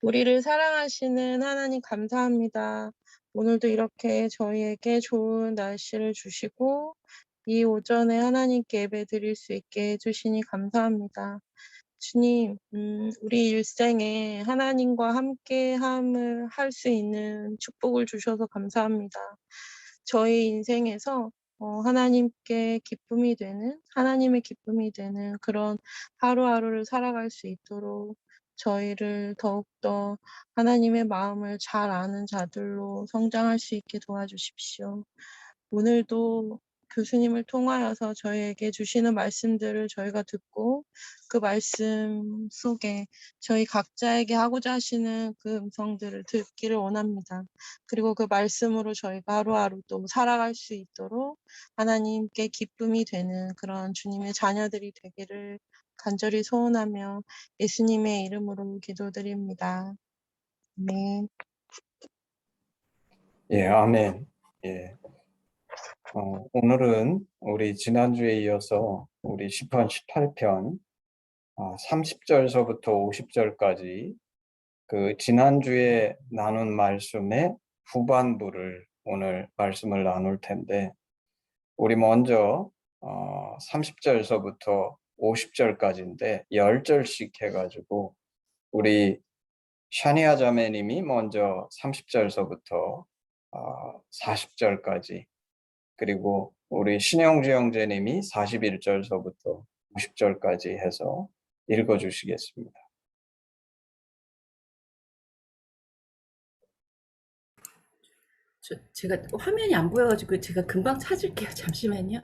우리를 사랑하시는 하나님 감사합니다. 오늘도 이렇게 저희에게 좋은 날씨를 주시고 이 오전에 하나님께 예배드릴 수 있게 해 주시니 감사합니다. 주님, 우리 일생에 하나님과 함께함을 할 수 있는 축복을 주셔서 감사합니다. 저희 인생에서 하나님께 기쁨이 되는, 하나님의 기쁨이 되는 그런 하루하루를 살아갈 수 있도록 저희를 더욱더 하나님의 마음을 잘 아는 자들로 성장할 수 있게 도와주십시오. 오늘도 교수님을 통하여서 저희에게 주시는 말씀들을 저희가 듣고 그 말씀 속에 저희 각자에게 하고자 하시는 그 음성들을 듣기를 원합니다. 그리고 그 말씀으로 저희가 하루하루 또 살아갈 수 있도록 하나님께 기쁨이 되는 그런 주님의 자녀들이 되기를 간절히 소원하며 예수님의 이름으로 기도드립니다. 네. 예, 아멘. 예. 오늘은 우리 지난주에 이어서 우리 시편 18편 30절서부터 50절까지 그 지난주에 나눈 말씀의 후반부를 오늘 말씀을 나눌 텐데, 우리 먼저 30절서부터 50절까지인데 10절씩 해가지고 우리 샤니아 자매님이 먼저 30절서부터 40절까지, 그리고 우리 신영주 형제님이 41절서부터 50절까지 해서 읽어주시겠습니다. 제가 화면이 안 보여가지고 제가 금방 찾을게요. 잠시만요.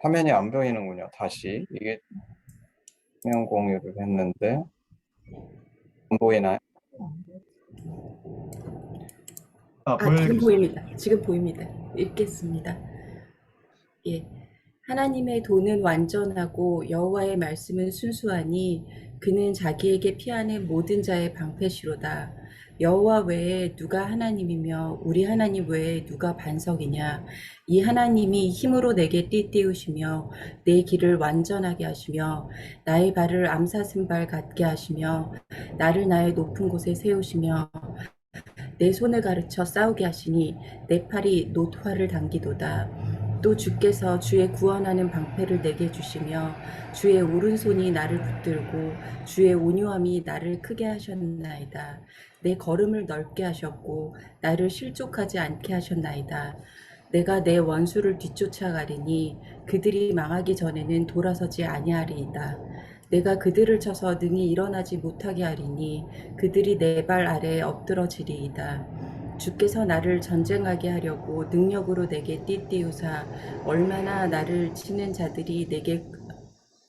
화면이 안 보이는군요. 다시 이게 화면 공유를 했는데 안 보이나요? 지금 보입니다. 지금 보입니다. 읽겠습니다. 예. 하나님의 도는 완전하고 여호와의 말씀은 순수하니 그는 자기에게 피하는 모든 자의 방패시로다. 여호와 외에 누가 하나님이며 우리 하나님 외에 누가 반석이냐. 이 하나님이 힘으로 내게 띠띠우시며 내 길을 완전하게 하시며 나의 발을 암사슴발 같게 하시며 나를 나의 높은 곳에 세우시며 내 손을 가르쳐 싸우게 하시니 내 팔이 노트화를 당기도다. 또 주께서 주의 구원하는 방패를 내게 주시며 주의 오른손이 나를 붙들고 주의 온유함이 나를 크게 하셨나이다. 내 걸음을 넓게 하셨고 나를 실족하지 않게 하셨나이다. 내가 내 원수를 뒤쫓아가리니 그들이 망하기 전에는 돌아서지 아니하리이다. 내가 그들을 쳐서 능히 일어나지 못하게 하리니 그들이 내 발 아래에 엎드러지리이다. 주께서 나를 전쟁하게 하려고 능력으로 내게 띠띠우사 얼마나 나를 치는 자들이 내게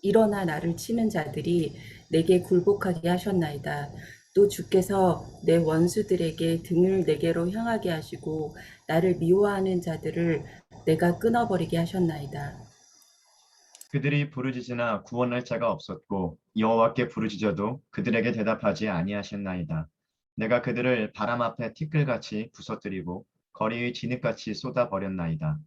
일어나 나를 치는 자들이 내게 굴복하게 하셨나이다. 또 주께서 내 원수들에게 등을 내게로 향하게 하시고 나를 미워하는 자들을 내가 끊어버리게 하셨나이다. 그들이 부르짖으나 구원할 자가 없었고 여호와께 부르짖어도 그들에게 대답하지 아니하셨나이다. 내가 그들을 바람 앞에 티끌같이 부서뜨리고 거리의 진흙같이 쏟아버렸나이다.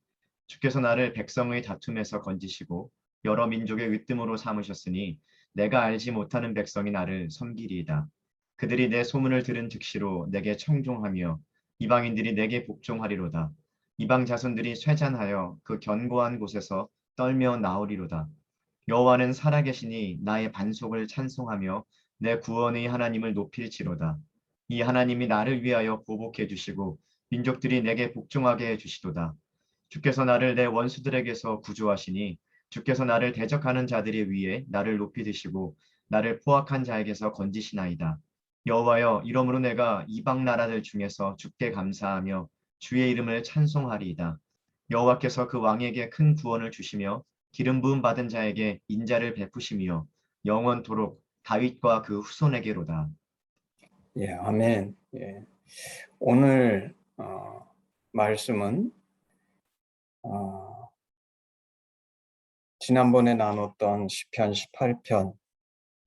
주께서 나를 백성의 다툼에서 건지시고 여러 민족의 으뜸으로 삼으셨으니 내가 알지 못하는 백성이 나를 섬기리이다. 그들이 내 소문을 들은 즉시로 내게 청종하며 이방인들이 내게 복종하리로다. 이방 자손들이 쇠잔하여 그 견고한 곳에서 떨며 나오리로다. 여호와는 살아계시니 나의 반석을 찬송하며 내 구원의 하나님을 높일지로다. 이 하나님이 나를 위하여 보복해 주시고 민족들이 내게 복종하게 해 주시도다. 주께서 나를 내 원수들에게서 구조하시니 주께서 나를 대적하는 자들이 위에 나를 높이 드시고 나를 포악한 자에게서 건지시나이다. 여호와여, 이러므로 내가 이방 나라들 중에서 주께 감사하며 주의 이름을 찬송하리이다. 여호와께서 그 왕에게 큰 구원을 주시며 기름 부음 받은 자에게 인자를 베푸시며 영원토록 다윗과 그 후손에게로다. 예, 아멘. 예. 오늘 말씀은 지난번에 나눴던 시편 18편,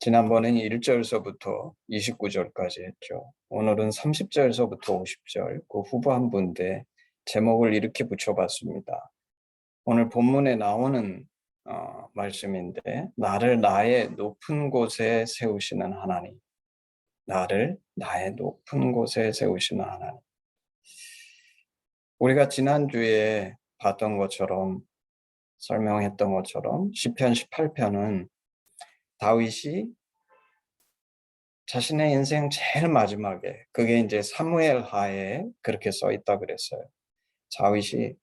지난번에는 1절서부터 29절까지 했죠. 오늘은 30절서부터 50절, 그 후반부인데 제목을 이렇게 붙여봤습니다. 오늘 본문에 나오는 말씀인데, 나를 나의 높은 곳에 세우시는 하나님. 나를 나의 높은 곳에 세우시는 하나님. 우리가 지난주에 봤던 것처럼 설명했던 것처럼 시편 18편은 다윗이 자신의 인생 제일 마지막에 그게 이제 사무엘 하에 그렇게 써 있다 그랬어요. 다윗이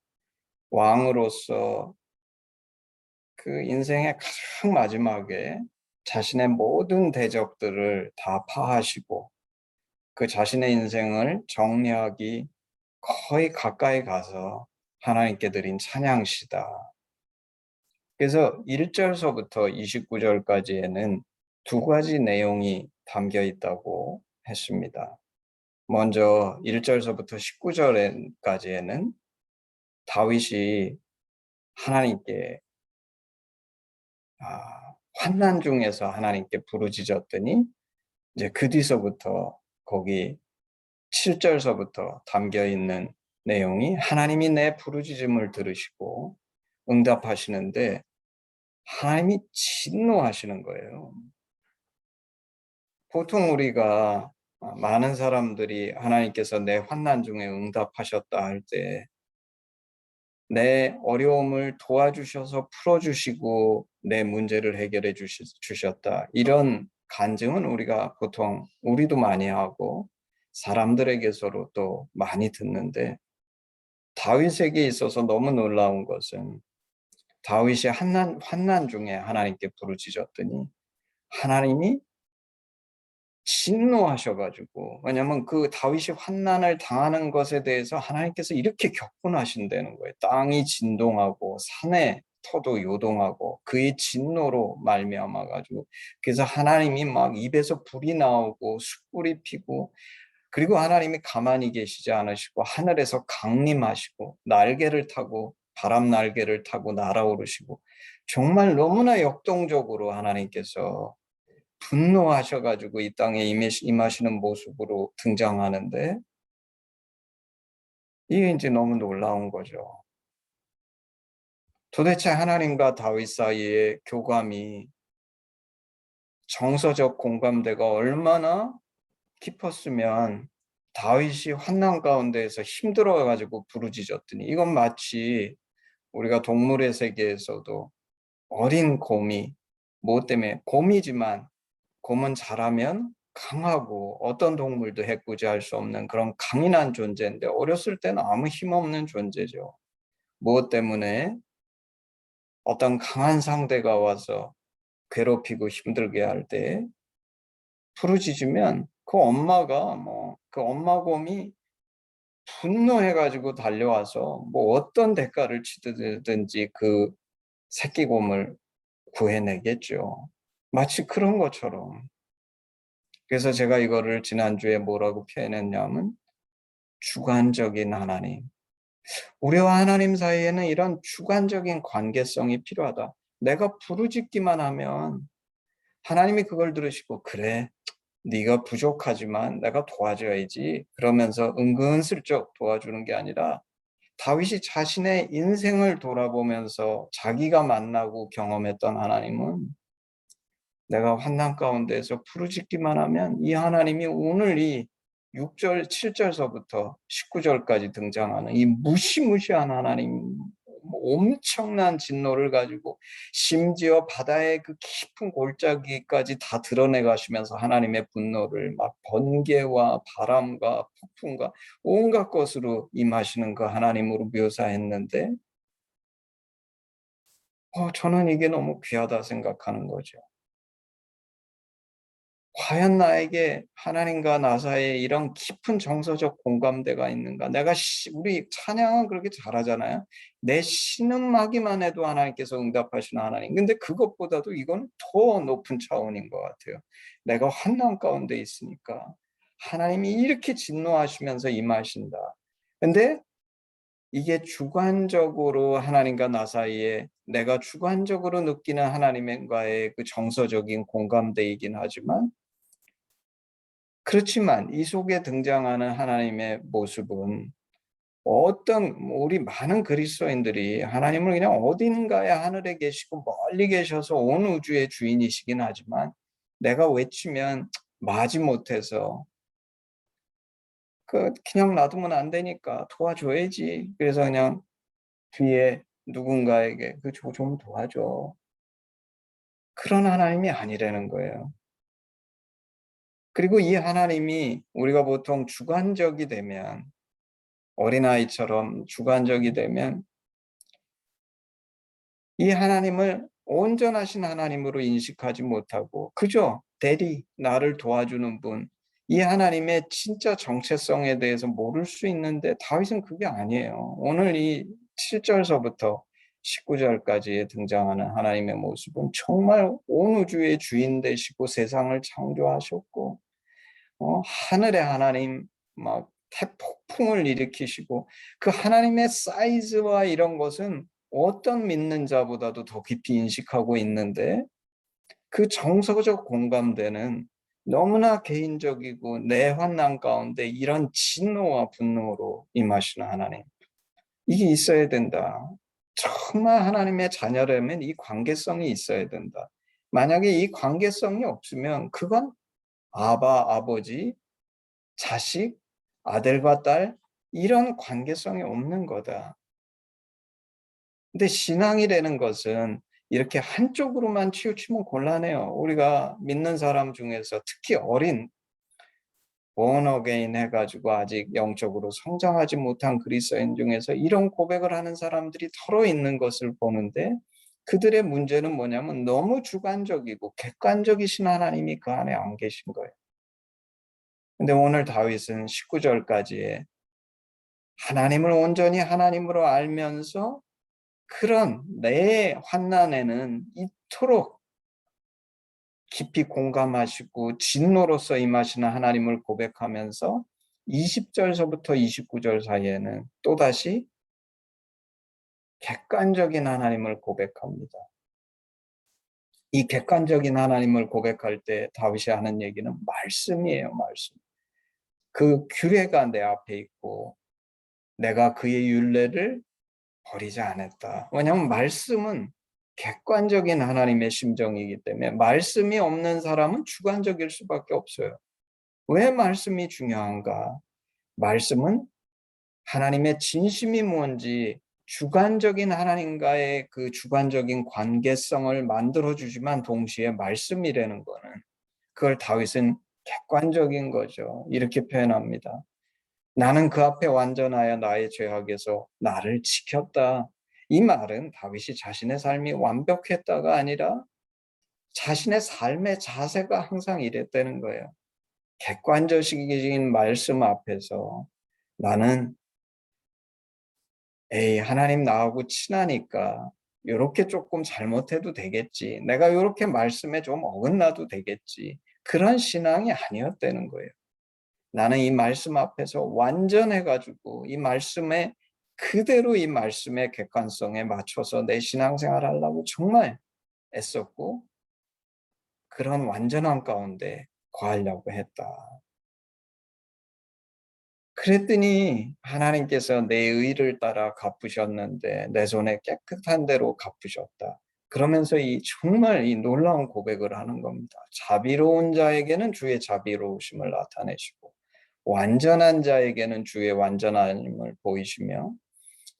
왕으로서 그 인생의 가장 마지막에 자신의 모든 대적들을 다 파하시고 그 자신의 인생을 정리하기 거의 가까이 가서 하나님께 드린 찬양시다. 그래서 1절서부터 29절까지에는 두 가지 내용이 담겨 있다고 했습니다. 먼저 1절서부터 19절까지에는 다윗이 하나님께 환난 중에서 하나님께 부르짖었더니 이제 그 뒤서부터 거기 7절서부터 담겨 있는 내용이 하나님이 내 부르짖음을 들으시고 응답하시는데 하나님이 진노하시는 거예요. 보통 우리가 많은 사람들이 하나님께서 내 환난 중에 응답하셨다 할 때 내 어려움을 도와주셔서 풀어주시고 내 문제를 해결해 주셨다. 이런 간증은 우리가 보통 우리도 많이 하고 사람들에게서로 또 많이 듣는데 다윗에게 있어서 너무 놀라운 것은 다윗이 환난 중에 하나님께 부르짖었더니 하나님이 진노하셔가지고, 왜냐하면 그 다윗이 환난을 당하는 것에 대해서 하나님께서 이렇게 격분하신다는 거예요. 땅이 진동하고 산의 터도 요동하고 그의 진노로 말미암아가지고, 그래서 하나님이 막 입에서 불이 나오고 숯불이 피고, 그리고 하나님이 가만히 계시지 않으시고 하늘에서 강림하시고 날개를 타고 바람 날개를 타고 날아오르시고, 정말 너무나 역동적으로 하나님께서 분노하셔가지고 이 땅에 임하시는 모습으로 등장하는데, 이게 이제 너무 놀라운 거죠. 도대체 하나님과 다윗 사이의 교감이, 정서적 공감대가 얼마나 깊었으면 다윗이 환난 가운데에서 힘들어가지고 부르짖었더니, 이건 마치 우리가 동물의 세계에서도 어린 곰이, 뭐 때문에 곰이지만 곰은 자라면 강하고 어떤 동물도 해코지할 수 없는 그런 강인한 존재인데 어렸을 때는 아무 힘없는 존재죠. 무엇 때문에? 어떤 강한 상대가 와서 괴롭히고 힘들게 할 때 부르짖으면 그 엄마가 그 엄마 곰이 분노해가지고 달려와서 뭐 어떤 대가를 치르든지 그 새끼 곰을 구해내겠죠. 마치 그런 것처럼. 그래서 제가 이거를 지난주에 뭐라고 표현했냐면 주관적인 하나님. 우리와 하나님 사이에는 이런 주관적인 관계성이 필요하다. 내가 부르짖기만 하면 하나님이 그걸 들으시고, 그래, 네가 부족하지만 내가 도와줘야지, 그러면서 은근슬쩍 도와주는 게 아니라, 다윗이 자신의 인생을 돌아보면서 자기가 만나고 경험했던 하나님은 내가 환난 가운데에서 부르짖기만 하면 이 하나님이 오늘 이 6절, 7절서부터 19절까지 등장하는 이 무시무시한 하나님, 엄청난 진노를 가지고 심지어 바다의 그 깊은 골짜기까지 다 드러내 가시면서 하나님의 분노를 막 번개와 바람과 폭풍과 온갖 것으로 임하시는 그 하나님으로 묘사했는데, 저는 이게 너무 귀하다 생각하는 거죠. 과연 나에게 하나님과 나 사이에 이런 깊은 정서적 공감대가 있는가? 우리 찬양은 그렇게 잘하잖아요. 내 신음하기만 해도 하나님께서 응답하시는 하나님. 근데 그것보다도 이건 더 높은 차원인 것 같아요. 내가 환난 가운데 있으니까 하나님이 이렇게 진노하시면서 임하신다. 근데 이게 주관적으로 하나님과 나 사이에 내가 주관적으로 느끼는 하나님과의 그 정서적인 공감대이긴 하지만, 그렇지만 이 속에 등장하는 하나님의 모습은 우리 많은 그리스도인들이 하나님을 그냥 어딘가에 하늘에 계시고 멀리 계셔서 온 우주의 주인이시긴 하지만, 내가 외치면 마지못해서 그냥 놔두면 안 되니까 도와줘야지. 그래서 그냥 뒤에 누군가에게 좀 도와줘. 그런 하나님이 아니라는 거예요. 그리고 이 하나님이 우리가 보통 주관적이 되면, 어린아이처럼 주관적이 되면 이 하나님을 온전하신 하나님으로 인식하지 못하고 그저 대리, 나를 도와주는 분, 이 하나님의 진짜 정체성에 대해서 모를 수 있는데 다윗은 그게 아니에요. 오늘 이 7절서부터 19절까지에 등장하는 하나님의 모습은 정말 온 우주의 주인 되시고 세상을 창조하셨고 하늘의 하나님, 막 태폭풍을 일으키시고 그 하나님의 사이즈와 이런 것은 어떤 믿는 자보다도 더 깊이 인식하고 있는데 그 정서적 공감대는 너무나 개인적이고 내 환난 가운데 이런 진노와 분노로 임하시는 하나님, 이게 있어야 된다. 정말 하나님의 자녀라면 이 관계성이 있어야 된다. 만약에 이 관계성이 없으면 그건 아바, 아버지, 자식, 아들과 딸, 이런 관계성이 없는 거다. 근데 신앙이라는 것은 이렇게 한쪽으로만 치우치면 곤란해요. 우리가 믿는 사람 중에서 특히 어린 born again 해가지고 아직 영적으로 성장하지 못한 그리스도인 중에서 이런 고백을 하는 사람들이 털어 있는 것을 보는데 그들의 문제는 뭐냐면 너무 주관적이고 객관적이신 하나님이 그 안에 안 계신 거예요. 근데 오늘 다윗은 19절까지에 하나님을 온전히 하나님으로 알면서 그런 내 환난에는 이토록 깊이 공감하시고 진노로서 임하시는 하나님을 고백하면서 20절서부터 29절 사이에는 또다시 객관적인 하나님을 고백합니다. 이 객관적인 하나님을 고백할 때 다윗이 하는 얘기는 말씀이에요. 말씀. 그 규례가 내 앞에 있고 내가 그의 율례를 버리지 않았다. 왜냐하면 말씀은 객관적인 하나님의 심정이기 때문에 말씀이 없는 사람은 주관적일 수밖에 없어요. 왜 말씀이 중요한가? 말씀은 하나님의 진심이 뭔지 주관적인 하나님과의 그 주관적인 관계성을 만들어주지만 동시에 말씀이라는 거는 그걸 다윗은 객관적인 거죠. 이렇게 표현합니다. 나는 그 앞에 완전하여 나의 죄악에서 나를 지켰다. 이 말은 다윗이 자신의 삶이 완벽했다가 아니라 자신의 삶의 자세가 항상 이랬다는 거예요. 객관적인 말씀 앞에서 나는 하나님 나하고 친하니까 이렇게 조금 잘못해도 되겠지. 내가 이렇게 말씀에 좀 어긋나도 되겠지. 그런 신앙이 아니었다는 거예요. 나는 이 말씀 앞에서 완전해가지고 이 말씀에 그대로 이 말씀의 객관성에 맞춰서 내 신앙생활 하려고 정말 애썼고 그런 완전한 가운데 거하려고 했다. 그랬더니 하나님께서 내 의를 따라 갚으셨는데 내 손에 깨끗한 대로 갚으셨다. 그러면서 정말 이 놀라운 고백을 하는 겁니다. 자비로운 자에게는 주의 자비로우심을 나타내시고 완전한 자에게는 주의 완전함을 보이시며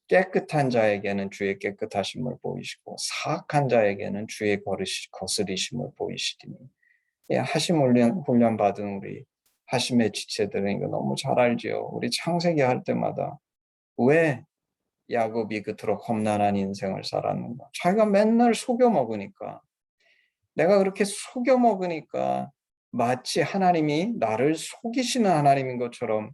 깨끗한 자에게는 주의 깨끗하심을 보이시고 사악한 자에게는 주의 거스리심을 보이시리니 하심 훈련 받은 우리 하심의 지체들은 이거 너무 잘 알지요. 우리 창세기 할 때마다 왜 야곱이 그토록 험난한 인생을 살았는가? 자기가 맨날 속여 먹으니까 내가 그렇게 속여 먹으니까 마치 하나님이 나를 속이시는 하나님인 것처럼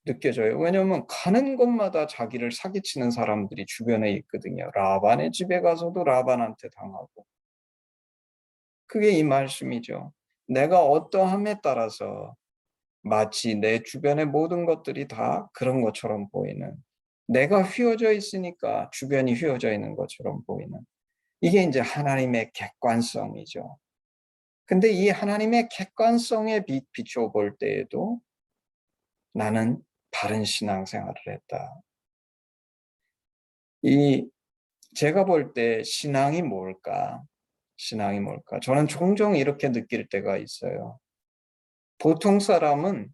느껴져요. 왜냐하면 가는 곳마다 자기를 사기치는 사람들이 주변에 있거든요. 라반의 집에 가서도 라반한테 당하고. 그게 이 말씀이죠. 내가 어떠함에 따라서 마치 내 주변의 모든 것들이 다 그런 것처럼 보이는, 내가 휘어져 있으니까 주변이 휘어져 있는 것처럼 보이는, 이게 이제 하나님의 객관성이죠. 근데 이 하나님의 객관성에 비추어 볼 때에도 나는 바른 신앙생활을 했다. 제가 볼 때 신앙이 뭘까? 신앙이 뭘까? 저는 종종 이렇게 느낄 때가 있어요. 보통 사람은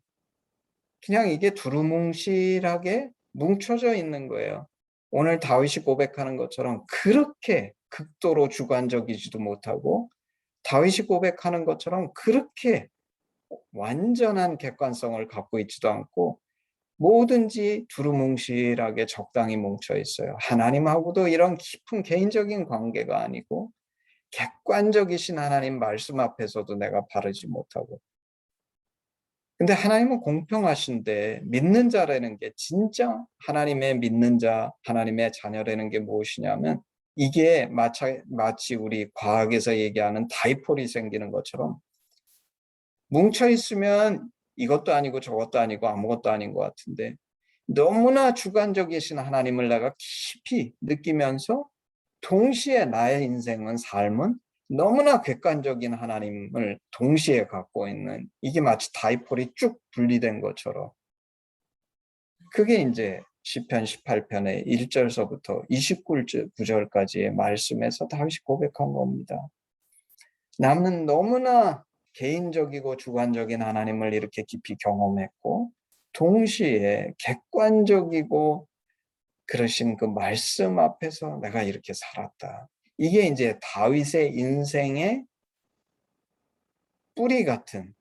그냥 이게 두루뭉실하게 뭉쳐져 있는 거예요. 오늘 다윗이 고백하는 것처럼 그렇게 극도로 주관적이지도 못하고 다윗이 고백하는 것처럼 그렇게 완전한 객관성을 갖고 있지도 않고 뭐든지 두루뭉실하게 적당히 뭉쳐 있어요. 하나님하고도 이런 깊은 개인적인 관계가 아니고 객관적이신 하나님 말씀 앞에서도 내가 바르지 못하고. 근데 하나님은 공평하신데 믿는 자라는 게 진짜 하나님의 믿는 자, 하나님의 자녀라는 게 무엇이냐면 이게 마치 우리 과학에서 얘기하는 다이폴이 생기는 것처럼 뭉쳐 있으면 이것도 아니고 저것도 아니고 아무것도 아닌 것 같은데 너무나 주관적이신 하나님을 내가 깊이 느끼면서 동시에 나의 인생은 삶은 너무나 객관적인 하나님을 동시에 갖고 있는 이게 마치 다이폴이 쭉 분리된 것처럼 그게 이제 시편 18편의 1절서부터 29절까지의 말씀에서 다윗이 고백한 겁니다. 나는 너무나 개인적이고 주관적인 하나님을 이렇게 깊이 경험했고 동시에 객관적이고 그러신 그 말씀 앞에서 내가 이렇게 살았다. 이게 이제 다윗의 인생의 뿌리 같은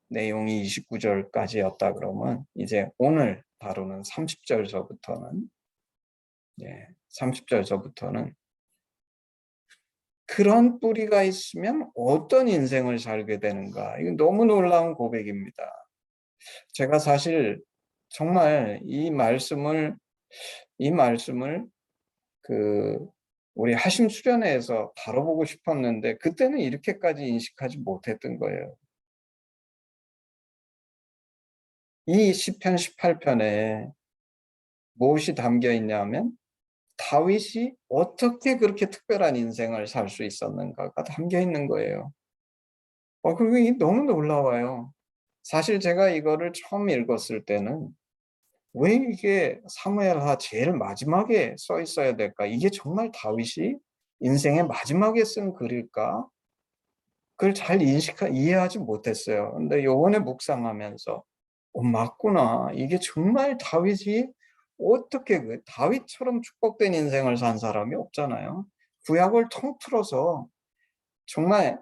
내용이 29절까지였다 그러면 이제 오늘 다루는 30절서부터는 30절서부터는 그런 뿌리가 있으면 어떤 인생을 살게 되는가. 이건 너무 놀라운 고백입니다. 제가 사실 정말 이 말씀을 우리 하심 수련회에서 다뤄보고 싶었는데 그때는 이렇게까지 인식하지 못했던 거예요. 이 시편 18편에 무엇이 담겨 있냐면 다윗이 어떻게 그렇게 특별한 인생을 살 수 있었는가가 담겨 있는 거예요. 그게 너무 놀라워요. 사실 제가 이거를 처음 읽었을 때는 왜 이게 사무엘하 제일 마지막에 써 있어야 될까? 이게 정말 다윗이 인생의 마지막에 쓴 글일까? 그걸 잘 이해하지 못했어요. 근데 요번에 묵상하면서 맞구나. 이게 정말 다윗이 어떻게 다윗처럼 축복된 인생을 산 사람이 없잖아요. 구약을 통틀어서 정말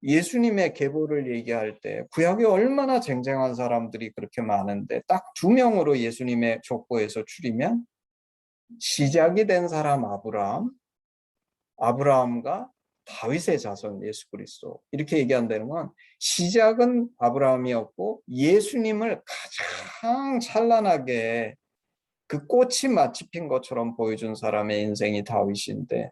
예수님의 계보를 얘기할 때 구약에 얼마나 쟁쟁한 사람들이 그렇게 많은데 딱 2명으로 예수님의 족보에서 추리면 시작이 된 사람 아브라함과 다윗의 자손 예수 그리스도 이렇게 얘기한다는 건 시작은 아브라함이었고 예수님을 가장 찬란하게 그 꽃이 마치 핀 것처럼 보여준 사람의 인생이 다윗인데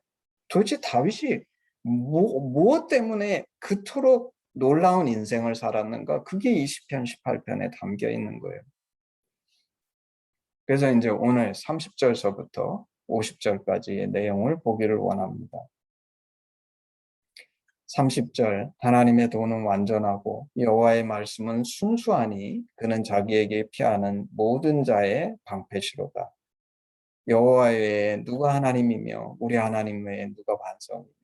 도대체 다윗이 무엇 때문에 그토록 놀라운 인생을 살았는가? 그게 이 시편 18편에 담겨 있는 거예요. 그래서 이제 오늘 30절서부터 50절까지의 내용을 보기를 원합니다. 30절 하나님의 도는 완전하고 여호와의 말씀은 순수하니 그는 자기에게 피하는 모든 자의 방패시로다. 여호와 외에 누가 하나님이며 우리 하나님 외에 누가 반성이냐.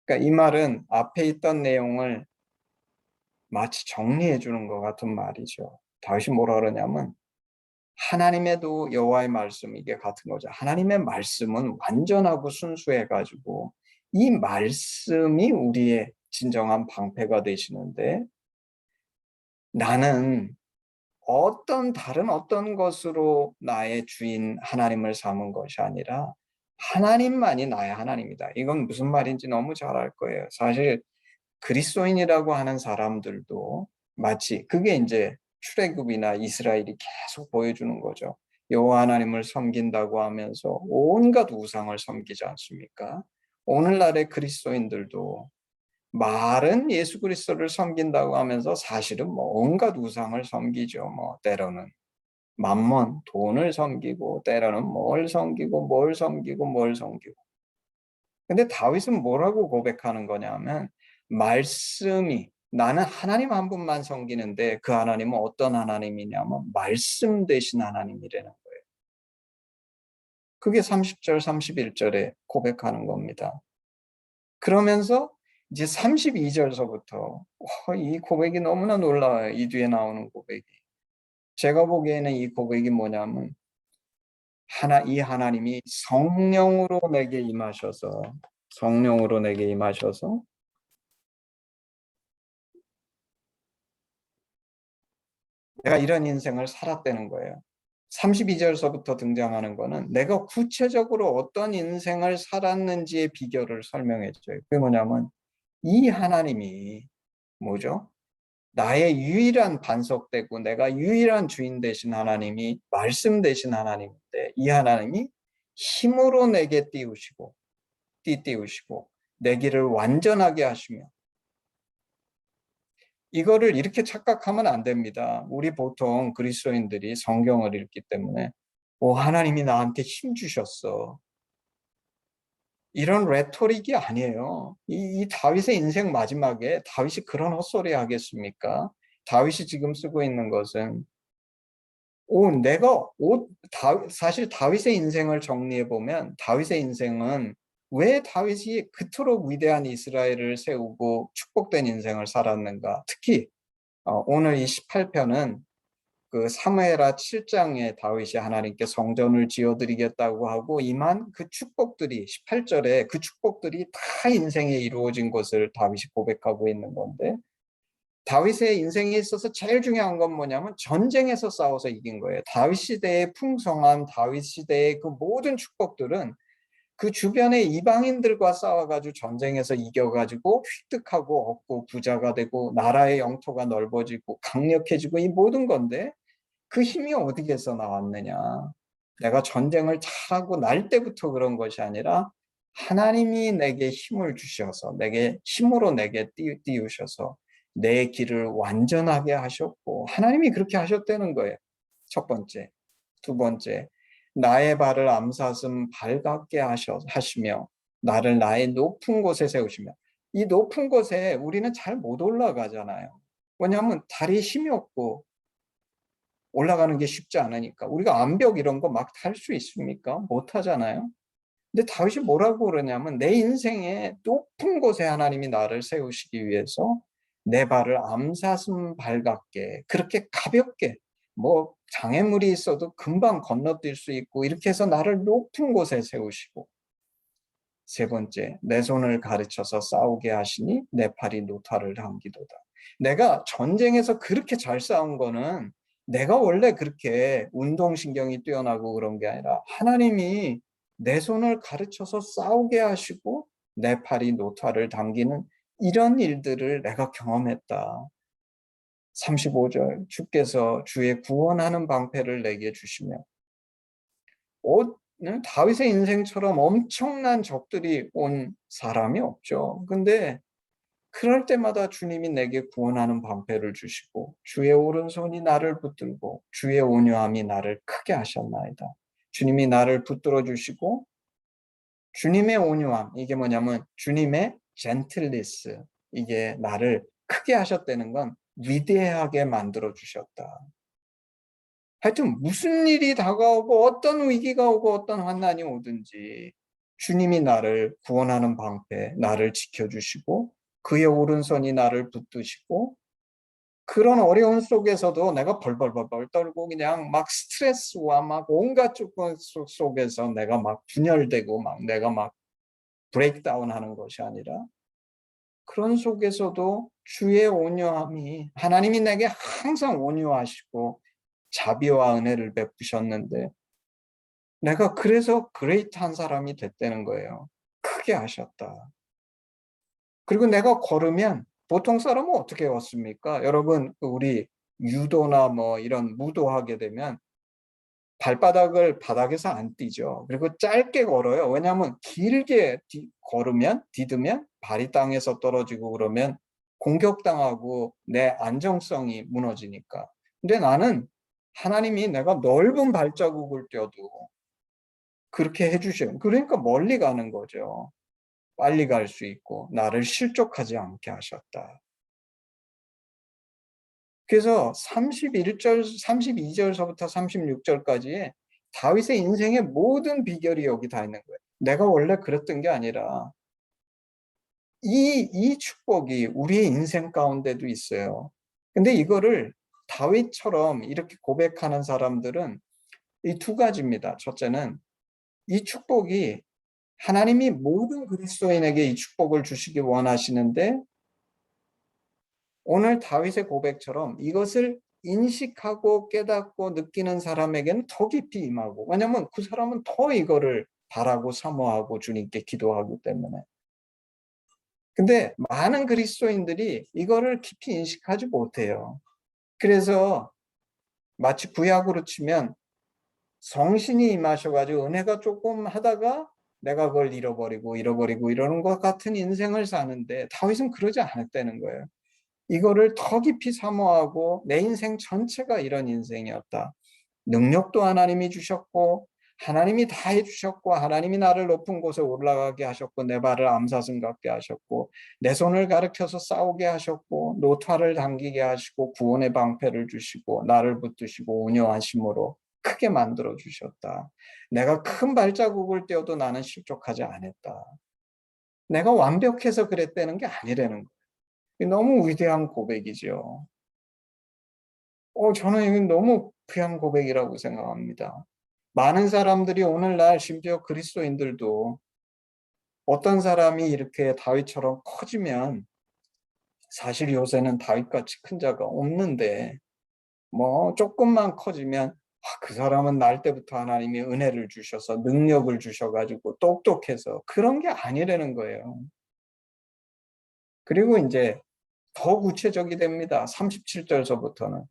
그러니까 이 말은 앞에 있던 내용을 마치 정리해 주는 것 같은 말이죠. 다윗이 뭐라 그러냐면 하나님의도 여호와의 말씀 이게 같은 거죠. 하나님의 말씀은 완전하고 순수해가지고 이 말씀이 우리의 진정한 방패가 되시는데 나는 다른 어떤 것으로 나의 주인 하나님을 삼은 것이 아니라 하나님만이 나의 하나님이다. 이건 무슨 말인지 너무 잘 알 거예요. 사실 그리스도인이라고 하는 사람들도 마치 그게 이제 출애굽이나 이스라엘이 계속 보여주는 거죠. 여호와 하나님을 섬긴다고 하면서 온갖 우상을 섬기지 않습니까? 오늘날의 그리스도인들도 말은 예수 그리스도를 섬긴다고 하면서 사실은 온갖 우상을 섬기죠. 때로는 만몬, 돈을 섬기고 때로는 뭘 섬기고 뭘 섬기고 뭘 섬기고. 근데 다윗은 뭐라고 고백하는 거냐면 말씀이 나는 하나님 한 분만 섬기는데 그 하나님은 어떤 하나님이냐면 말씀 되신 하나님이라는 거예요. 그게 30절, 31절에 고백하는 겁니다. 그러면서 이제 32절서부터 이 고백이 너무나 놀라워요. 이 뒤에 나오는 고백이. 제가 보기에는 이 고백이 뭐냐면 이 하나님이 성령으로 내게 임하셔서 내가 이런 인생을 살았다는 거예요. 32절서부터 등장하는 거는 내가 구체적으로 어떤 인생을 살았는지의 비결을 설명해 줘요. 그게 뭐냐면 이 하나님이 뭐죠? 나의 유일한 반석되고 내가 유일한 주인 되신 하나님이 말씀 되신 하나님인데 이 하나님이 힘으로 내게 띠띠우시고 내 길을 완전하게 하시며 이거를 이렇게 착각하면 안 됩니다. 우리 보통 그리스도인들이 성경을 읽기 때문에 하나님이 나한테 힘 주셨어. 이런 레토릭이 아니에요. 이 다윗의 인생 마지막에 다윗이 그런 헛소리 하겠습니까? 다윗이 지금 쓰고 있는 것은 사실 다윗의 인생을 정리해 보면 다윗의 인생은 왜 다윗이 그토록 위대한 이스라엘을 세우고 축복된 인생을 살았는가? 특히 오늘 이 18편은 그 사무엘하 7장에 다윗이 하나님께 성전을 지어드리겠다고 하고 임한 그 축복들이 18절에 그 축복들이 다 인생에 이루어진 것을 다윗이 고백하고 있는 건데 다윗의 인생에 있어서 제일 중요한 건 뭐냐면 전쟁에서 싸워서 이긴 거예요. 다윗 시대의 풍성한 다윗 시대의 그 모든 축복들은 그 주변의 이방인들과 싸워가지고 전쟁에서 이겨가지고 획득하고 얻고 부자가 되고 나라의 영토가 넓어지고 강력해지고 이 모든 건데 그 힘이 어디에서 나왔느냐? 내가 전쟁을 잘하고 날 때부터 그런 것이 아니라 하나님이 내게 힘을 주셔서 힘으로 내게 띄우셔서 내 길을 완전하게 하셨고 하나님이 그렇게 하셨다는 거예요. 첫 번째. 두 번째, 나의 발을 암사슴 발같게 하시며 나를 나의 높은 곳에 세우시며 이 높은 곳에 우리는 잘 못 올라가잖아요. 왜냐하면 다리에 힘이 없고 올라가는 게 쉽지 않으니까. 우리가 암벽 이런 거 막 탈 수 있습니까? 못 하잖아요. 근데 다윗이 뭐라고 그러냐면 내 인생의 높은 곳에 하나님이 나를 세우시기 위해서 내 발을 암사슴 발 같게 그렇게 가볍게 뭐 장애물이 있어도 금방 건너뛸 수 있고 이렇게 해서 나를 높은 곳에 세우시고 세 번째 내 손을 가르쳐서 싸우게 하시니 내 팔이 노타를 당기도다. 내가 전쟁에서 그렇게 잘 싸운 거는 내가 원래 그렇게 운동신경이 뛰어나고 그런 게 아니라 하나님이 내 손을 가르쳐서 싸우게 하시고 내 팔이 노타를 당기는 이런 일들을 내가 경험했다. 35절 주께서 주의 구원하는 방패를 내게 주시며 다윗의 인생처럼 엄청난 적들이 온 사람이 없죠. 근데 그럴 때마다 주님이 내게 구원하는 방패를 주시고 주의 오른손이 나를 붙들고 주의 온유함이 나를 크게 하셨나이다. 주님이 나를 붙들어 주시고 주님의 온유함, 이게 뭐냐면 주님의 젠틀리스, 이게 나를 크게 하셨다는 건 위대하게 만들어 주셨다. 하여튼 무슨 일이 다가오고 어떤 위기가 오고 어떤 환난이 오든지 주님이 나를 구원하는 방패, 나를 지켜주시고 그의 오른손이 나를 붙드시고 그런 어려운 속에서도 내가 벌벌벌 떨고 그냥 막 스트레스와 막 온갖 조건 속에서 내가 막 분열되고 내가 막 브레이크다운 하는 것이 아니라 그런 속에서도 주의 온유함이 하나님이 내게 항상 온유하시고 자비와 은혜를 베푸셨는데 내가 그래서 그레이트한 사람이 됐다는 거예요. 크게 하셨다. 그리고 내가 걸으면 보통 사람은 어떻게 걷습니까? 여러분 우리 유도나 뭐 이런 무도하게 되면 발바닥을 바닥에서 안 띄죠. 그리고 짧게 걸어요. 왜냐하면 길게 디디면 발이 땅에서 떨어지고 그러면 공격당하고 내 안정성이 무너지니까. 근데 나는 하나님이 내가 넓은 발자국을 떼어도 그렇게 해주셔요. 그러니까 멀리 가는 거죠. 빨리 갈 수 있고 나를 실족하지 않게 하셨다. 그래서 32절서부터 36절까지의 다윗의 인생의 모든 비결이 여기 다 있는 거예요. 내가 원래 그랬던 게 아니라 이 축복이 우리의 인생 가운데도 있어요. 근데 이거를 다윗처럼 이렇게 고백하는 사람들은 이 두 가지입니다. 첫째는 이 축복이 하나님이 모든 그리스도인에게 이 축복을 주시기 원하시는데 오늘 다윗의 고백처럼 이것을 인식하고 깨닫고 느끼는 사람에게는 더 깊이 임하고, 왜냐하면 그 사람은 더 이거를 바라고 사모하고 주님께 기도하기 때문에. 근데 많은 그리스도인들이 이거를 깊이 인식하지 못해요. 그래서 마치 구약으로 치면 성신이 임하셔가지고 은혜가 조금 하다가 내가 그걸 잃어버리고 이러는 것 같은 인생을 사는데 다윗은 그러지 않았다는 거예요. 이거를 더 깊이 사모하고 내 인생 전체가 이런 인생이었다. 능력도 하나님이 주셨고 하나님이 다 해주셨고 하나님이 나를 높은 곳에 올라가게 하셨고 내 발을 암사슴 같게 하셨고 내 손을 가르쳐서 싸우게 하셨고 노타를 당기게 하시고 구원의 방패를 주시고 나를 붙드시고 온유하심으로 크게 만들어 주셨다. 내가 큰 발자국을 떼어도 나는 실족하지 않았다. 내가 완벽해서 그랬다는 게 아니라는 거예요. 너무 위대한 고백이죠. 저는 이건 너무 귀한 고백이라고 생각합니다. 많은 사람들이 오늘날 심지어 그리스도인들도 어떤 사람이 이렇게 다윗처럼 커지면 사실 요새는 다윗같이 큰 자가 없는데 뭐 조금만 커지면 그 사람은 날 때부터 하나님이 은혜를 주셔서 능력을 주셔가지고 똑똑해서 그런 게 아니라는 거예요. 그리고 이제 더 구체적이 됩니다. 37절서부터는.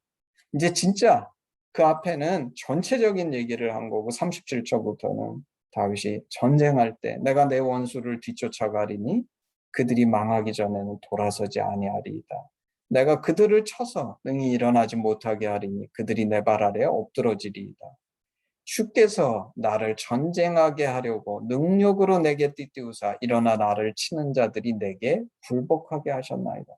이제 진짜 그 앞에는 전체적인 얘기를 한 거고 37절부터는 다윗이 전쟁할 때 내가 내 원수를 뒤쫓아가리니 그들이 망하기 전에는 돌아서지 아니하리이다. 내가 그들을 쳐서 능히 일어나지 못하게 하리니 그들이 내 발 아래 엎드러지리이다. 주께서 나를 전쟁하게 하려고 능력으로 내게 띠띠우사 일어나 나를 치는 자들이 내게 굴복하게 하셨나이다.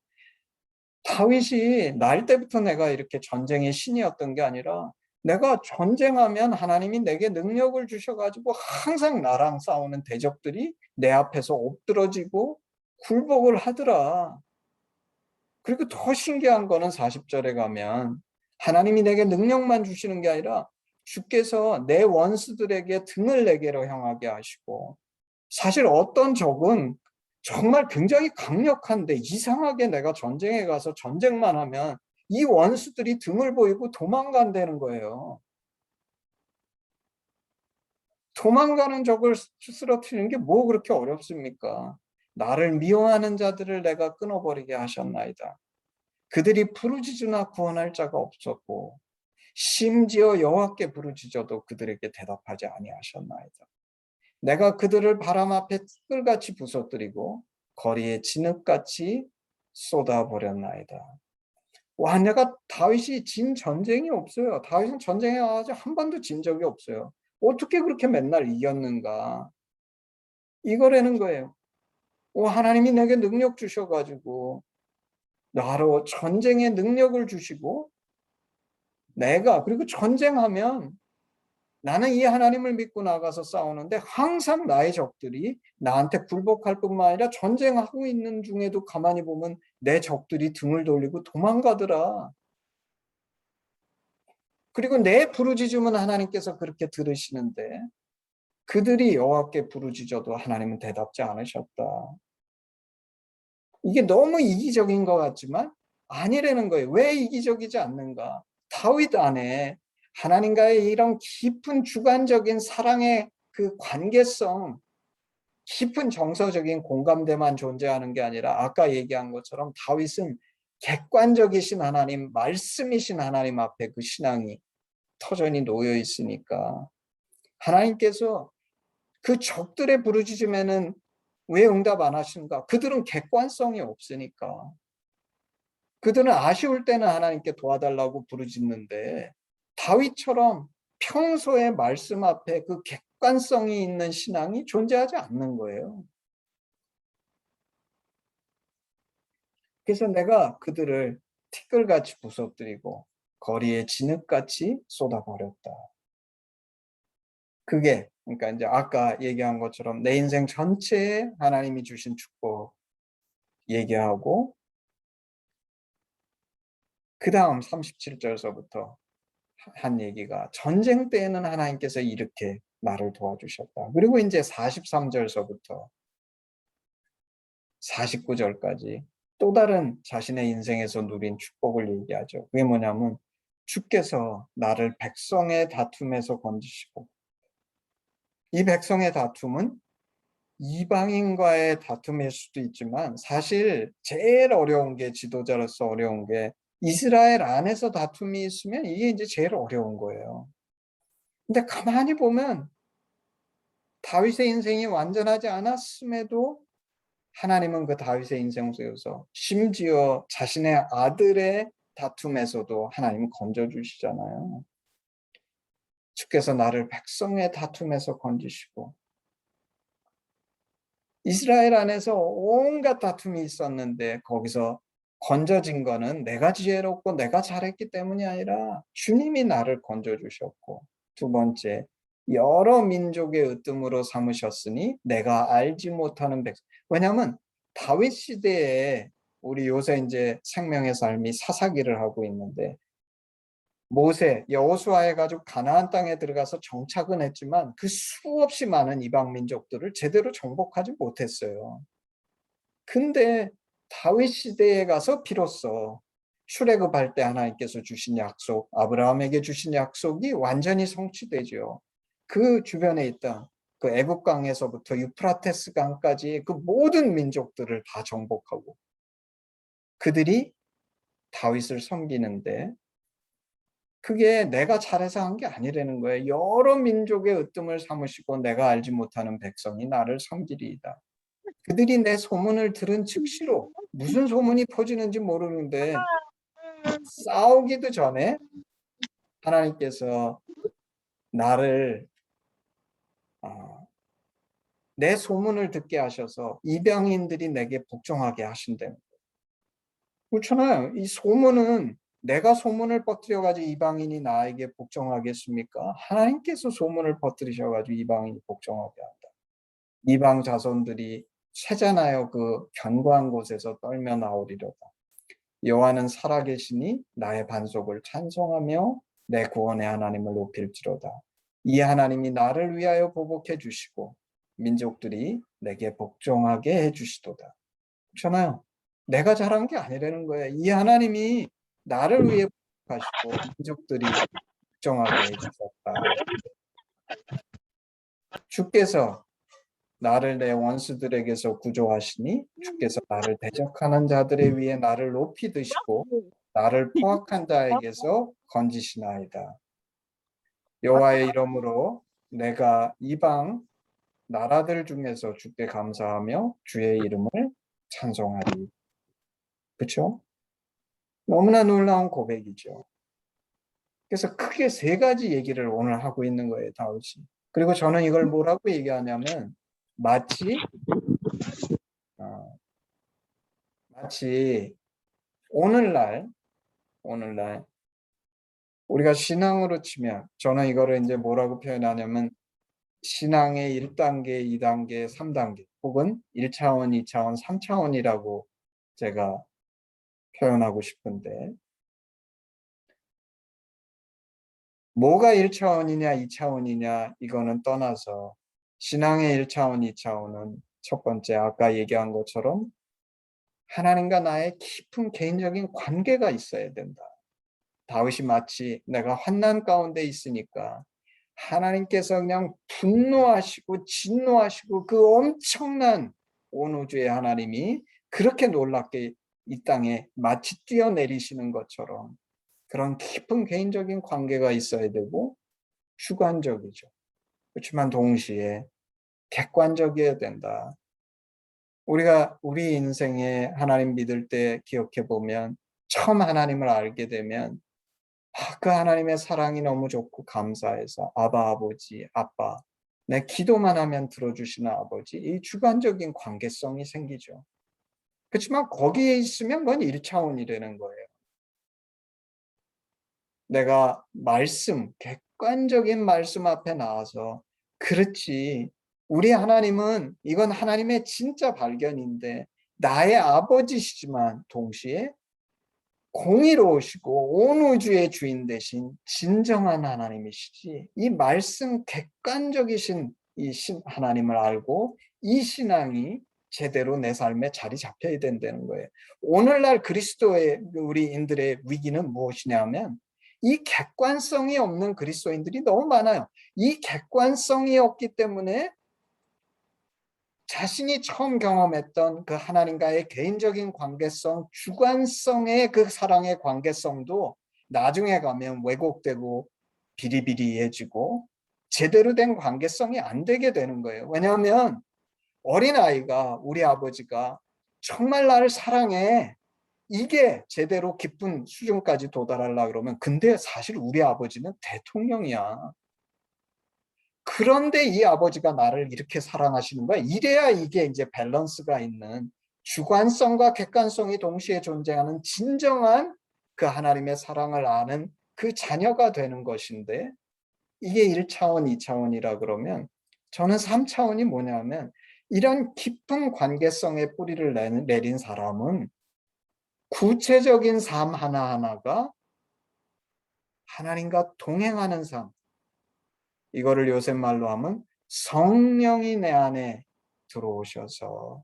다윗이 날 때부터 내가 이렇게 전쟁의 신이었던 게 아니라 내가 전쟁하면 하나님이 내게 능력을 주셔가지고 항상 나랑 싸우는 대적들이 내 앞에서 엎드러지고 굴복을 하더라. 그리고 더 신기한 거는 40절에 가면 하나님이 내게 능력만 주시는 게 아니라 주께서 내 원수들에게 등을 내게로 향하게 하시고, 사실 어떤 적은 정말 굉장히 강력한데 이상하게 내가 전쟁에 가서 전쟁만 하면 이 원수들이 등을 보이고 도망간다는 거예요. 도망가는 적을 쓰러뜨리는 게 뭐 그렇게 어렵습니까? 나를 미워하는 자들을 내가 끊어버리게 하셨나이다. 그들이 부르짖으나 구원할 자가 없었고 심지어 여호와께 부르짖어도 그들에게 대답하지 아니하셨나이다. 내가 그들을 바람 앞에 꿀같이 부서뜨리고 거리에 진흙같이 쏟아버렸나이다. 와, 내가 다윗이 진 전쟁이 없어요. 다윗은 전쟁에 가서 한 번도 진 적이 없어요. 어떻게 그렇게 맨날 이겼는가? 이거라는 거예요. 하나님이 내게 능력 주셔가지고 나로 전쟁의 능력을 주시고 내가 그리고 전쟁하면 나는 이 하나님을 믿고 나가서 싸우는데 항상 나의 적들이 나한테 굴복할 뿐만 아니라 전쟁하고 있는 중에도 가만히 보면 내 적들이 등을 돌리고 도망가더라. 그리고 내 부르짖음은 하나님께서 그렇게 들으시는데 그들이 여호와께 부르짖어도 하나님은 대답지 않으셨다. 이게 너무 이기적인 것 같지만 아니라는 거예요. 왜 이기적이지 않는가? 다윗 안에 하나님과의 이런 깊은 주관적인 사랑의 그 관계성, 깊은 정서적인 공감대만 존재하는 게 아니라 아까 얘기한 것처럼 다윗은 객관적이신 하나님, 말씀이신 하나님 앞에 그 신앙이 터전히 놓여 있으니까 하나님께서 그 적들의 부르짖음에는 왜 응답 안 하시는가? 그들은 객관성이 없으니까. 그들은 아쉬울 때는 하나님께 도와달라고 부르짖는데 다윗처럼 평소의 말씀 앞에 그 객관성이 있는 신앙이 존재하지 않는 거예요. 그래서 내가 그들을 티끌같이 부서뜨리고 거리에 진흙같이 쏟아버렸다. 그게 그러니까 이제 아까 얘기한 것처럼 내 인생 전체에 하나님이 주신 축복, 얘기하고 그 다음 37절서부터 한 얘기가 전쟁 때에는 하나님께서 이렇게 나를 도와주셨다. 그리고 이제 43절서부터 49절까지 또 다른 자신의 인생에서 누린 축복을 얘기하죠. 그게 뭐냐면 주께서 나를 백성의 다툼에서 건지시고, 이 백성의 다툼은 이방인과의 다툼일 수도 있지만 사실 제일 어려운 게, 지도자로서 어려운 게 이스라엘 안에서 다툼이 있으면 이게 이제 제일 어려운 거예요. 근데 가만히 보면 다윗의 인생이 완전하지 않았음에도 하나님은 그 다윗의 인생 속에서 심지어 자신의 아들의 다툼에서도 하나님은 건져주시잖아요. 주께서 나를 백성의 다툼에서 건지시고, 이스라엘 안에서 온갖 다툼이 있었는데 거기서 건져진 거는 내가 지혜롭고 내가 잘했기 때문이 아니라 주님이 나를 건져주셨고, 두 번째, 여러 민족의 으뜸으로 삼으셨으니 내가 알지 못하는 백성. 왜냐하면 다윗 시대에 우리 요새 이제 생명의 삶이 사사기를 하고 있는데, 모세, 여호수아 해가지고 가나안 땅에 들어가서 정착은 했지만 그 수없이 많은 이방 민족들을 제대로 정복하지 못했어요. 근데 다윗 시대에 가서 비로소 출애굽할 때 하나님께서 주신 약속, 아브라함에게 주신 약속이 완전히 성취되죠. 그 주변에 있던 그 애국강에서부터 유프라테스 강까지 그 모든 민족들을 다 정복하고 그들이 다윗을 섬기는데, 그게 내가 잘해서 한 게 아니라는 거예요. 여러 민족의 으뜸을 삼으시고 내가 알지 못하는 백성이 나를 섬기리이다. 그들이 내 소문을 들은 즉시로, 무슨 소문이 퍼지는지 모르는데 싸우기도 전에 하나님께서 나를 내 소문을 듣게 하셔서 이방인들이 내게 복종하게 하신다는 거예요. 그렇잖아요. 이 소문은 내가 소문을 퍼뜨려가지고 이방인이 나에게 복종하겠습니까? 하나님께서 소문을 퍼뜨리셔가지고 이방인이 복종하게 한다. 이방 자손들이 세잔하여 그 견고한 곳에서 떨며 나오리로다. 여호와는 살아계시니 나의 반석을 찬송하며 내 구원의 하나님을 높일지로다. 이 하나님이 나를 위하여 보복해 주시고 민족들이 내게 복종하게 해주시도다. 그렇잖아요. 내가 잘한 게 아니라는 거예요. 이 하나님이 나를 위해 복종하시고 민족들이 복종하게 해주셨다. 주께서 나를 내 원수들에게서 구조하시니 주께서 나를 대적하는 자들에 위해 나를 높이 드시고 나를 포악한 자에게서 건지시나이다. 여호와의 이름으로 내가 이방 나라들 중에서 주께 감사하며 주의 이름을 찬송하리. 그렇죠? 너무나 놀라운 고백이죠. 그래서 크게 세 가지 얘기를 오늘 하고 있는 거예요, 다윗이. 그리고 저는 이걸 뭐라고 얘기하냐면 마치 오늘날 우리가 신앙으로 치면, 저는 이거를 이제 뭐라고 표현하냐면 신앙의 1단계, 2단계, 3단계 혹은 1차원, 2차원, 3차원이라고 제가 표현하고 싶은데, 뭐가 1차원이냐 2차원이냐 이거는 떠나서 신앙의 1차원, 2차원은 첫 번째, 아까 얘기한 것처럼 하나님과 나의 깊은 개인적인 관계가 있어야 된다. 다윗이 마치 내가 환난 가운데 있으니까 하나님께서 그냥 분노하시고 진노하시고 그 엄청난 온 우주의 하나님이 그렇게 놀랍게 이 땅에 마치 뛰어내리시는 것처럼 그런 깊은 개인적인 관계가 있어야 되고, 주관적이죠. 그렇지만 동시에 객관적이어야 된다. 우리가 우리 인생에 하나님 믿을 때 기억해 보면, 처음 하나님을 알게 되면 그 하나님의 사랑이 너무 좋고 감사해서 아바 아버지, 아빠, 내 기도만 하면 들어주시는 아버지, 이 주관적인 관계성이 생기죠. 그렇지만 거기에 있으면 그건 1차원이라는 거예요. 내가 객관적인 말씀 앞에 나와서 그렇지, 우리 하나님은 이건 하나님의 진짜 발견인데 나의 아버지시지만 동시에 공의로우시고 온 우주의 주인 되신 진정한 하나님이시지, 이 말씀 객관적이신 이 하나님을 알고 이 신앙이 제대로 내 삶에 자리 잡혀야 된다는 거예요. 오늘날 그리스도의 우리인들의 위기는 무엇이냐면 이 객관성이 없는 그리스도인들이 너무 많아요. 이 객관성이 없기 때문에 자신이 처음 경험했던 그 하나님과의 개인적인 관계성, 주관성의 그 사랑의 관계성도 나중에 가면 왜곡되고 비리비리해지고 제대로 된 관계성이 안 되게 되는 거예요. 왜냐하면 어린아이가 우리 아버지가 정말 나를 사랑해, 이게 제대로 깊은 수준까지 도달하려고 그러면, 근데 사실 우리 아버지는 대통령이야. 그런데 이 아버지가 나를 이렇게 사랑하시는 거야. 이래야 이게 이제 밸런스가 있는, 주관성과 객관성이 동시에 존재하는 진정한 그 하나님의 사랑을 아는 그 자녀가 되는 것인데, 이게 1차원, 2차원이라 그러면 저는 3차원이 뭐냐면, 이런 깊은 관계성의 뿌리를 내린 사람은 구체적인 삶 하나하나가 하나님과 동행하는 삶, 이거를 요새 말로 하면 성령이 내 안에 들어오셔서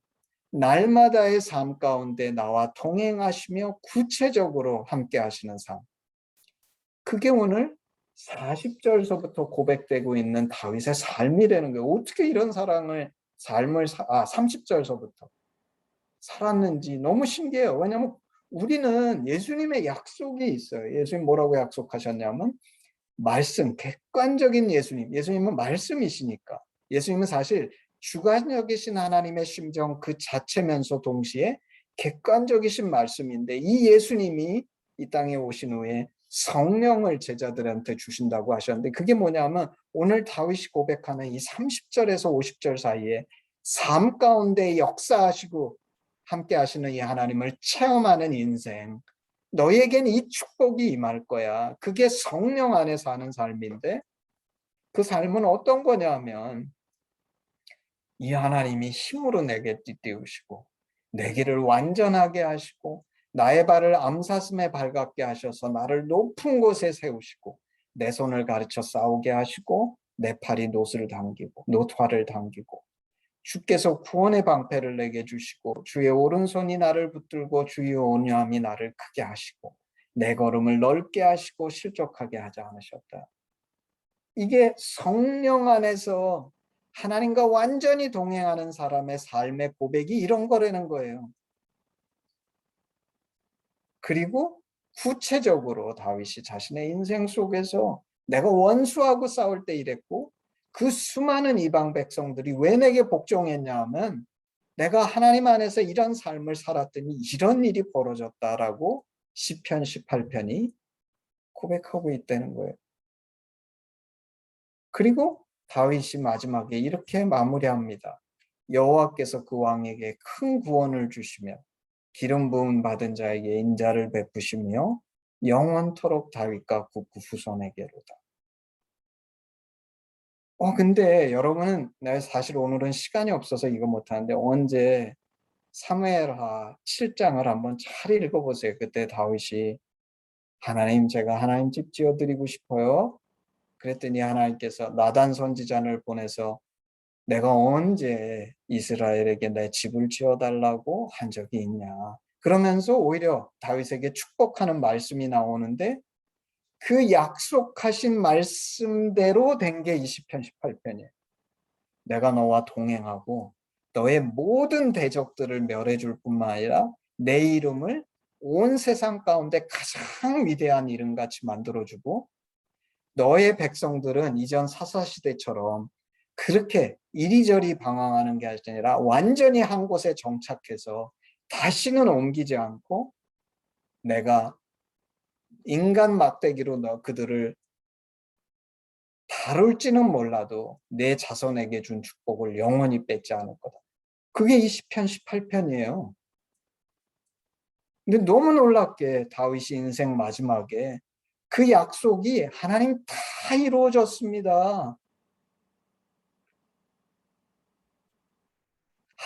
날마다의 삶 가운데 나와 동행하시며 구체적으로 함께 하시는 삶, 그게 오늘 40절서부터 고백되고 있는 다윗의 삶이라는 거예요. 어떻게 이런 삶을 30절서부터 살았는지 너무 신기해요. 왜냐하면 우리는 예수님의 약속이 있어요. 예수님 뭐라고 약속하셨냐면 말씀, 객관적인 예수님은 말씀이시니까. 예수님은 사실 주관적이신 하나님의 심정 그 자체면서 동시에 객관적이신 말씀인데, 이 예수님이 이 땅에 오신 후에 성령을 제자들한테 주신다고 하셨는데, 그게 뭐냐면 오늘 다윗이 고백하는 이 30절에서 50절 사이에 삶 가운데 역사하시고 함께 하시는 이 하나님을 체험하는 인생, 너에겐 이 축복이 임할 거야. 그게 성령 안에 사는 삶인데, 그 삶은 어떤 거냐면 이 하나님이 힘으로 내게 띠띠우시고 내 길을 완전하게 하시고 나의 발을 암사슴에 발같게 하셔서 나를 높은 곳에 세우시고 내 손을 가르쳐 싸우게 하시고 내 팔이 노트화를 당기고 주께서 구원의 방패를 내게 주시고 주의 오른손이 나를 붙들고 주의 온유함이 나를 크게 하시고 내 걸음을 넓게 하시고 실족하게 하지 않으셨다. 이게 성령 안에서 하나님과 완전히 동행하는 사람의 삶의 고백이 이런 거라는 거예요. 그리고 구체적으로 다윗이 자신의 인생 속에서 내가 원수하고 싸울 때 이랬고, 그 수많은 이방 백성들이 왜 내게 복종했냐 하면 내가 하나님 안에서 이런 삶을 살았더니 이런 일이 벌어졌다라고 시편 18편이 고백하고 있다는 거예요. 그리고 다윗이 마지막에 이렇게 마무리합니다. 여호와께서 그 왕에게 큰 구원을 주시며 기름 부음 받은 자에게 인자를 베푸시며 영원토록 다윗과 국구 후손에게로다. 근데 여러분은, 내가 사실 오늘은 시간이 없어서 이거 못하는데 언제 사무엘하 7장을 한번 잘 읽어보세요. 그때 다윗이 하나님, 제가 하나님 집 지어드리고 싶어요. 그랬더니 하나님께서 나단 선지자를 보내서 내가 언제 이스라엘에게 내 집을 지어달라고 한 적이 있냐. 그러면서 오히려 다윗에게 축복하는 말씀이 나오는데, 그 약속하신 말씀대로 된 게 20편 18편이에요. 내가 너와 동행하고 너의 모든 대적들을 멸해줄 뿐만 아니라 내 이름을 온 세상 가운데 가장 위대한 이름같이 만들어주고, 너의 백성들은 이전 사사시대처럼 그렇게 이리저리 방황하는 게 아니라 완전히 한 곳에 정착해서 다시는 옮기지 않고 내가 인간 막대기로 그들을 다룰지는 몰라도 내 자손에게 준 축복을 영원히 뺏지 않을 거다. 그게 20편 18편이에요. 근데 너무 놀랍게 다윗이 인생 마지막에 그 약속이 하나님 다 이루어졌습니다.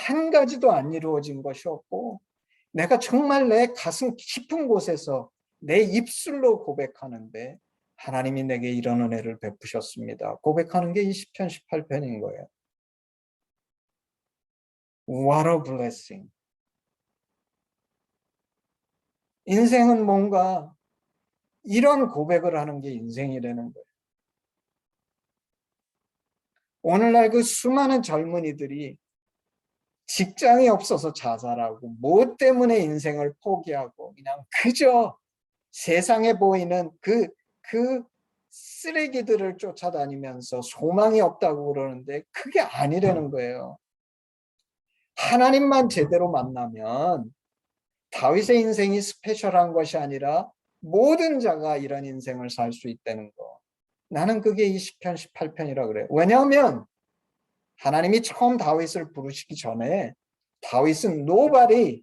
한 가지도 안 이루어진 것이 없고 내가 정말 내 가슴 깊은 곳에서 내 입술로 고백하는데 하나님이 내게 이런 은혜를 베푸셨습니다. 고백하는 게 이 시편 18편인 거예요. What a blessing. 인생은 뭔가 이런 고백을 하는 게 인생이라는 거예요. 오늘날 그 수많은 젊은이들이 직장이 없어서 자살하고 뭐 때문에 인생을 포기하고 그냥 그저 세상에 보이는 그 쓰레기들을 쫓아다니면서 소망이 없다고 그러는데 그게 아니라는 거예요. 하나님만 제대로 만나면 다윗의 인생이 스페셜한 것이 아니라 모든 자가 이런 인생을 살 수 있다는 거. 나는 그게 이 시편 18편이라 그래요. 왜냐하면 하나님이 처음 다윗을 부르시기 전에 다윗은 nobody,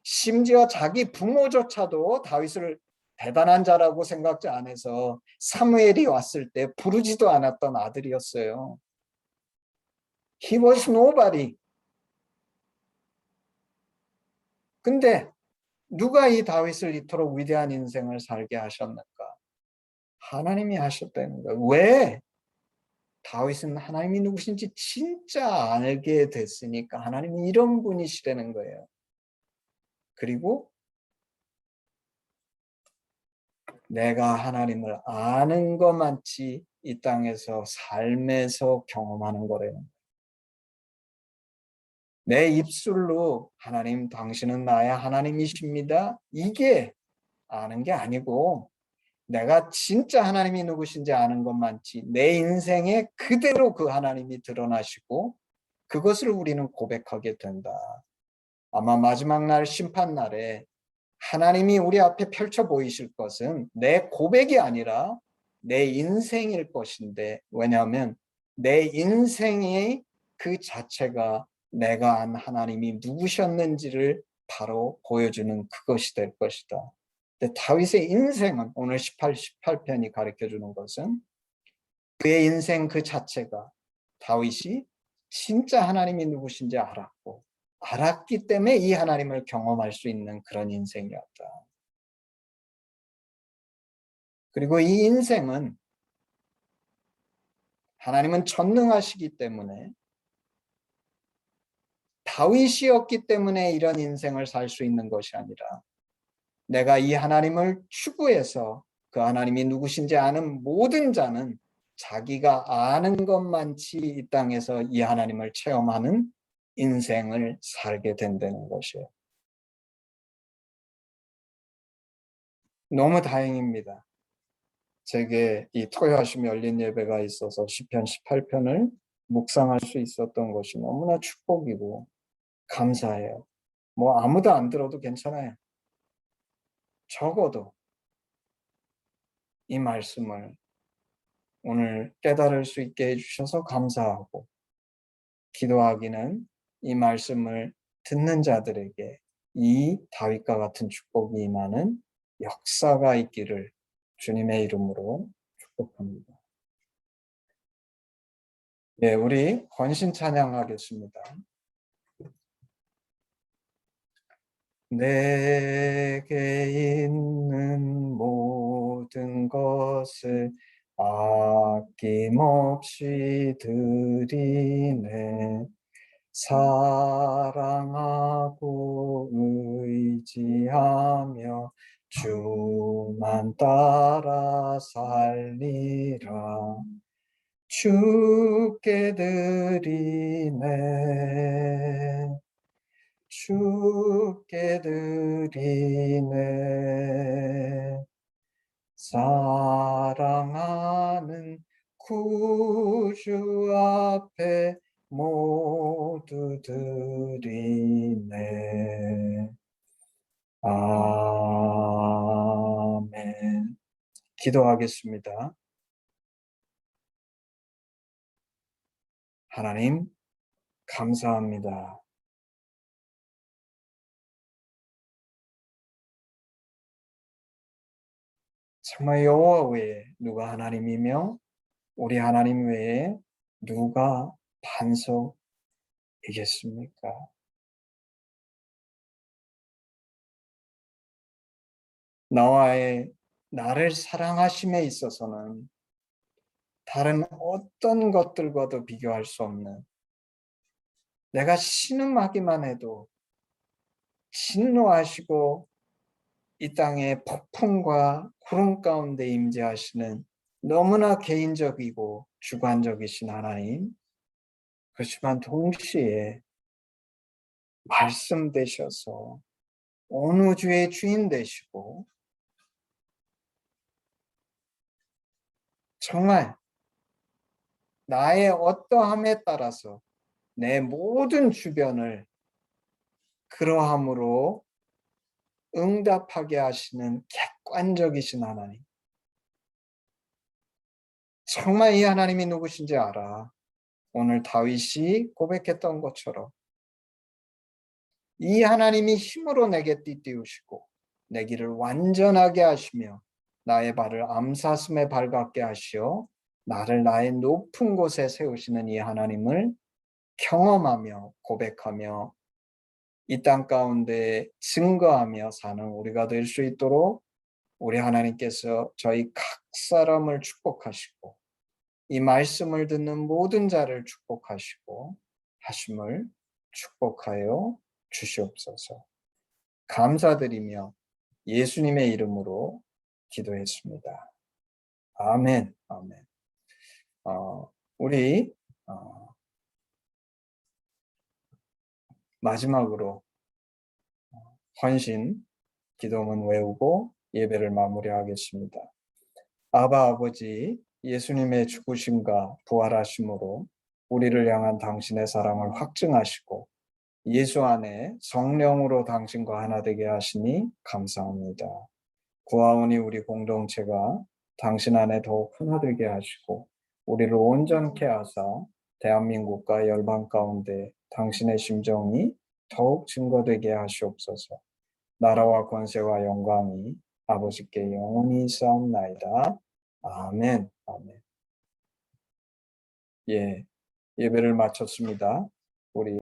심지어 자기 부모조차도 다윗을 대단한 자라고 생각지 안 해서 사무엘이 왔을 때 부르지도 않았던 아들이었어요. He was nobody. 근데 누가 이 다윗을 이토록 위대한 인생을 살게 하셨는가? 하나님이 하셨다는 거예요. 왜? 다윗은 하나님이 누구신지 진짜 알게 됐으니까 하나님이 이런 분이시라는 거예요. 그리고 내가 하나님을 아는 것만치 이 땅에서 삶에서 경험하는 거래요. 내 입술로 하나님 당신은 나의 하나님이십니다. 이게 아는 게 아니고 내가 진짜 하나님이 누구신지 아는 것만치 내 인생에 그대로 그 하나님이 드러나시고 그것을 우리는 고백하게 된다. 아마 마지막 날 심판날에 하나님이 우리 앞에 펼쳐 보이실 것은 내 고백이 아니라 내 인생일 것인데 왜냐하면 내 인생의 그 자체가 내가 안 하나님이 누구셨는지를 바로 보여주는 그것이 될 것이다. 근데 다윗의 인생은 오늘 18편이 가르쳐주는 것은 그의 인생 그 자체가 다윗이 진짜 하나님이 누구신지 알았고 알았기 때문에 이 하나님을 경험할 수 있는 그런 인생이었다. 그리고 이 인생은 하나님은 전능하시기 때문에 다윗이었기 때문에 이런 인생을 살 수 있는 것이 아니라 내가 이 하나님을 추구해서 그 하나님이 누구신지 아는 모든 자는 자기가 아는 것만치 이 땅에서 이 하나님을 체험하는 인생을 살게 된다는 것이에요. 너무 다행입니다. 제게 이 토요 아침 열린 예배가 있어서 시편 18편을 묵상할 수 있었던 것이 너무나 축복이고 감사해요. 뭐 아무도 안 들어도 괜찮아요. 적어도 이 말씀을 오늘 깨달을 수 있게 해주셔서 감사하고 기도하기는 이 말씀을 듣는 자들에게 이 다윗과 같은 축복이 임하는 역사가 있기를 주님의 이름으로 축복합니다. 네, 우리 헌신 찬양하겠습니다. 내게 있는 모든 것을 아낌없이 드리네. 사랑하고 의지하며 주만 따라 살리라. 주께 드리네. 주께 드리네. 사랑하는 구주 앞에 모두 드리네. 아멘. 기도하겠습니다. 하나님, 감사합니다. 정말 여호와 외에 누가 하나님이며 우리 하나님 외에 누가 반석이겠습니까? 나를 사랑하심에 있어서는 다른 어떤 것들과도 비교할 수 없는, 내가 신음하기만 해도 진노하시고 이 땅에 폭풍과 구름 가운데 임재하시는 너무나 개인적이고 주관적이신 하나님, 그렇지만 동시에 말씀 되셔서 온 우주의 주인 되시고 정말 나의 어떠함에 따라서 내 모든 주변을 그러함으로 응답하게 하시는 객관적이신 하나님. 정말 이 하나님이 누구신지 알아. 오늘 다윗이 고백했던 것처럼 이 하나님이 힘으로 내게 띠띠우시고 내 길을 완전하게 하시며 나의 발을 암사슴에 발같게 하시어 나를 나의 높은 곳에 세우시는 이 하나님을 경험하며 고백하며 이 땅 가운데 증거하며 사는 우리가 될 수 있도록 우리 하나님께서 저희 각 사람을 축복하시고 이 말씀을 듣는 모든 자를 축복하시고 하심을 축복하여 주시옵소서. 감사드리며 예수님의 이름으로 기도했습니다. 아멘. 아멘. 우리 마지막으로 헌신 기도문 외우고 예배를 마무리하겠습니다. 아바 아버지, 예수님의 죽으심과 부활하심으로 우리를 향한 당신의 사랑을 확증하시고 예수 안에 성령으로 당신과 하나 되게 하시니 감사합니다. 구하오니 우리 공동체가 당신 안에 더욱 하나 되게 하시고 우리를 온전케 하사 대한민국과 열방 가운데 당신의 심정이 더욱 증거되게 하시옵소서. 나라와 권세와 영광이 아버지께 영원히 있사옵나이다. 아멘. 아멘. 예배를 마쳤습니다. 우리